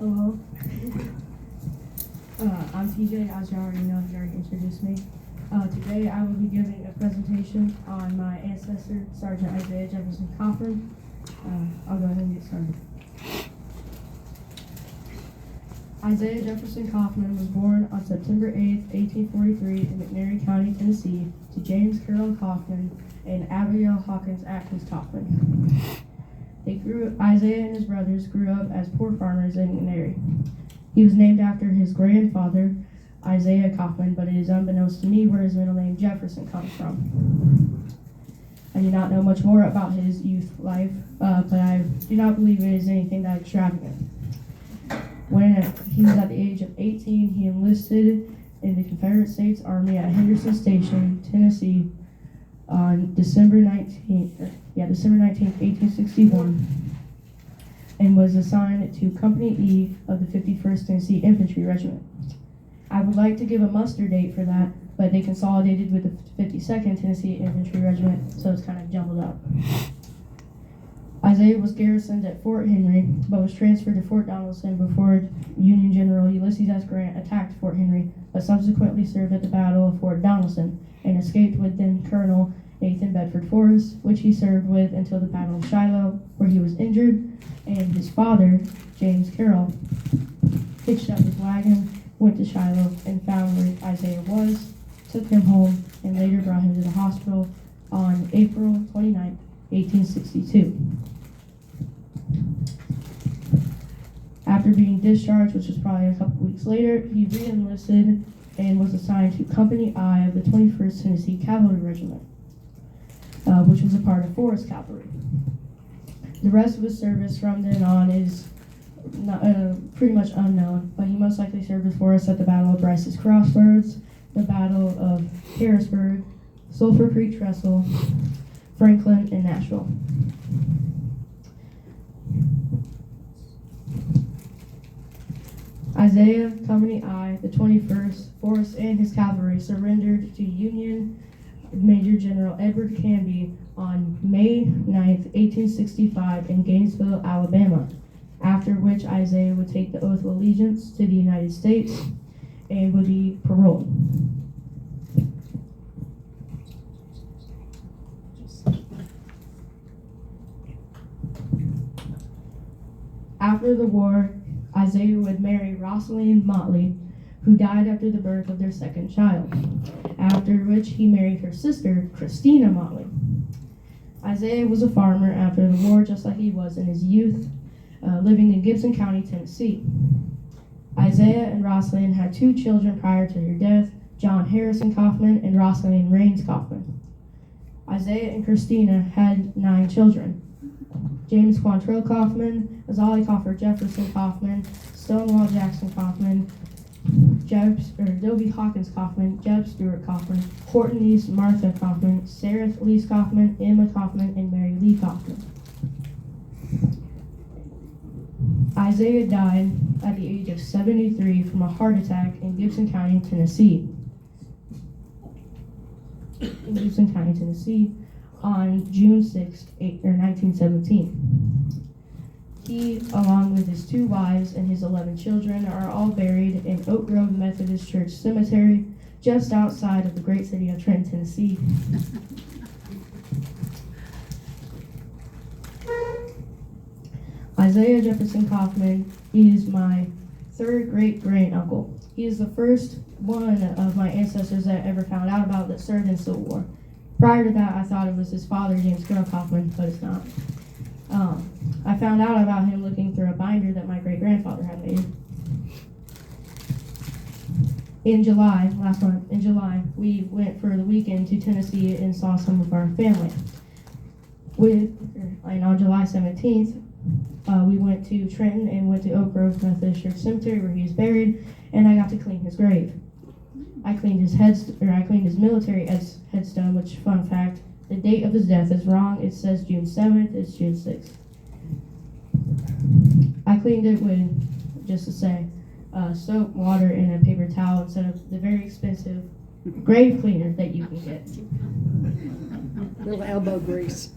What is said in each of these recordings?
Hello. I'm TJ, as you already know, you already introduced me. Today I will be giving a presentation on my ancestor, Sergeant Isaiah Jefferson Koffman. I'll go ahead and get started. Isaiah Jefferson Koffman was born on September 8, 1843 in McNairy County, Tennessee, to James Carroll Koffman and Abigail Hawkins Atkins Koffman. Isaiah and his brothers grew up as poor farmers in McNairy. He was named after his grandfather, Isaiah Koffman, but it is unbeknownst to me where his middle name Jefferson comes from. I do not know much more about his youth life, but I do not believe it is anything that extravagant. When he was at the age of 18, he enlisted in the Confederate States Army at Henderson Station, Tennessee, on December 19th, 1861, and was assigned to Company E of the 51st Tennessee Infantry Regiment. I would like to give a muster date for that, but they consolidated with the 52nd Tennessee Infantry Regiment, so it's kind of jumbled up. Isaiah was garrisoned at Fort Henry, but was transferred to Fort Donelson before Union General Ulysses S. Grant attacked Fort Henry, but subsequently served at the Battle of Fort Donelson and escaped with then Colonel Nathan Bedford Forrest, which he served with until the Battle of Shiloh, where he was injured, and his father, James Carroll, hitched up his wagon, went to Shiloh, and found where Isaiah was, took him home, and later brought him to the hospital on April 29, 1862. After being discharged, which was probably a couple weeks later, he re-enlisted and was assigned to Company I of the 21st Tennessee Cavalry Regiment, which was a part of Forrest Cavalry. The rest of his service from then on is not, pretty much unknown, but he most likely served with Forrest at the Battle of Bryce's Crossroads, the Battle of Harrisburg, Sulphur Creek Trestle, Franklin, and Nashville. Isaiah, Company I, the 21st, Forrest, and his cavalry surrendered to Union Major General Edward Canby on May 9, 1865 in Gainesville, Alabama, after which Isaiah would take the oath of allegiance to the United States and would be paroled. After the war, Isaiah would marry Rosalind Motley, who died after the birth of their second child, after which he married her sister, Christina Motley. Isaiah was a farmer after the war, just like he was in his youth, living in Gibson County, Tennessee. Isaiah and Rosalind had two children prior to her death, John Harrison Koffman and Rosalind Raines Koffman. Isaiah and Christina had 9 children: James Quantrill Koffman, Azali Coffer Jefferson Koffman, Stonewall Jackson Koffman, Dobie Hawkins Koffman, Jeb Stewart Koffman, Horton East Martha Koffman, Sarah Elise Koffman, Emma Koffman, and Mary Lee Koffman. Isaiah died at the age of 73 from a heart attack in Gibson County, Tennessee. On June 6, 1917. He, along with his 2 wives and his 11 children, are all buried in Oak Grove Methodist Church Cemetery, just outside of the great city of Trenton, Tennessee. Isaiah Jefferson Koffman is my 3rd great-great-uncle. He is the first one of my ancestors that I ever found out about that served in the Civil War. Prior to that, I thought it was his father, James Carroll Koffman, but it's not. I found out about him looking through a binder that my great-grandfather had made. In July, we went for the weekend to Tennessee and saw some of our family. And on July 17th, we went to Trenton and went to Oak Grove Methodist Church Cemetery where he is buried, and I got to clean his grave. I cleaned his military headstone, which, fun fact, the date of his death is wrong. It says June 7th, it's June 6th. I cleaned it with, just to say, soap, water, and a paper towel instead of the very expensive grave cleaner that you can get. Little elbow grease.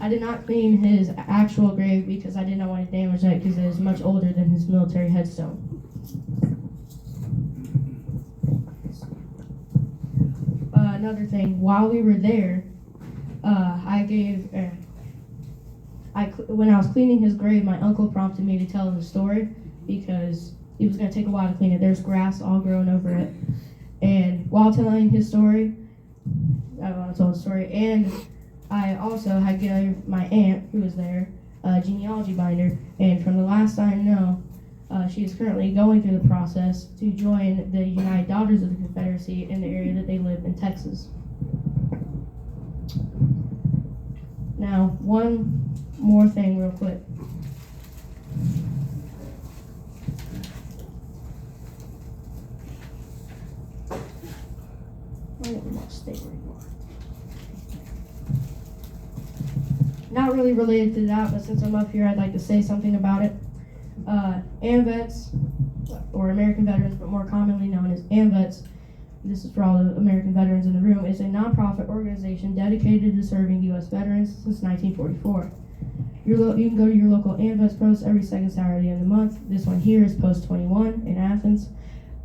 I did not clean his actual grave because I did not want to damage that because it is much older than his military headstone. Another thing, while we were there, when I was cleaning his grave, my uncle prompted me to tell him the story because it was going to take a while to clean it. There's grass all growing over it. And while telling his story, I told the story, and I also had given my aunt, who was there, a genealogy binder. And from the last I know, she is currently going through the process to join the United Daughters of the Confederacy in the area that they live in Texas. Now, one more thing real quick. Not really related to that, but since I'm up here, I'd like to say something about it. AMVETS, or American Veterans, but more commonly known as AMVETS, this is for all the American veterans in the room, is a nonprofit organization dedicated to serving U.S. veterans since 1944. You can go to your local AMVETS post every second Saturday of the month. This one here is post 21 in Athens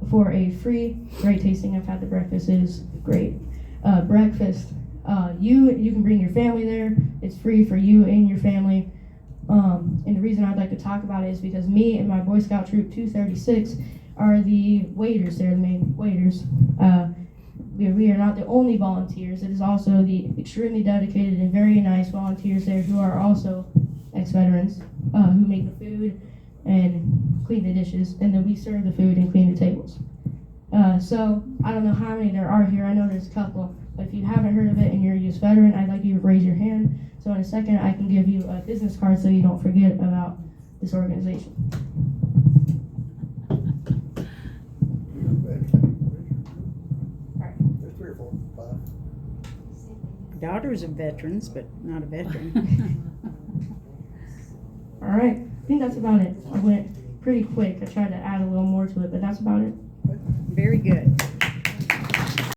for a free, great tasting. I've had the breakfast, it is great. Breakfast, you can bring your family there. It's free for you and your family. And the reason I'd like to talk about it is because me and my Boy Scout Troop 236 are the waiters. They're the main waiters. We are not the only volunteers. It is also the extremely dedicated and very nice volunteers there who are also ex-veterans who make the food and clean the dishes, and then we serve the food and clean the tables. So I don't know how many there are here. I know there's a couple, but if you haven't heard of it and you're a U.S. veteran, I'd like you to raise your hand. So in a second, I can give you a business card so you don't forget about this organization. There's 3 or 4, 5. Daughters of veterans, but not a veteran. All right, I think that's about it. I went pretty quick. I tried to add a little more to it, but that's about it. Very good.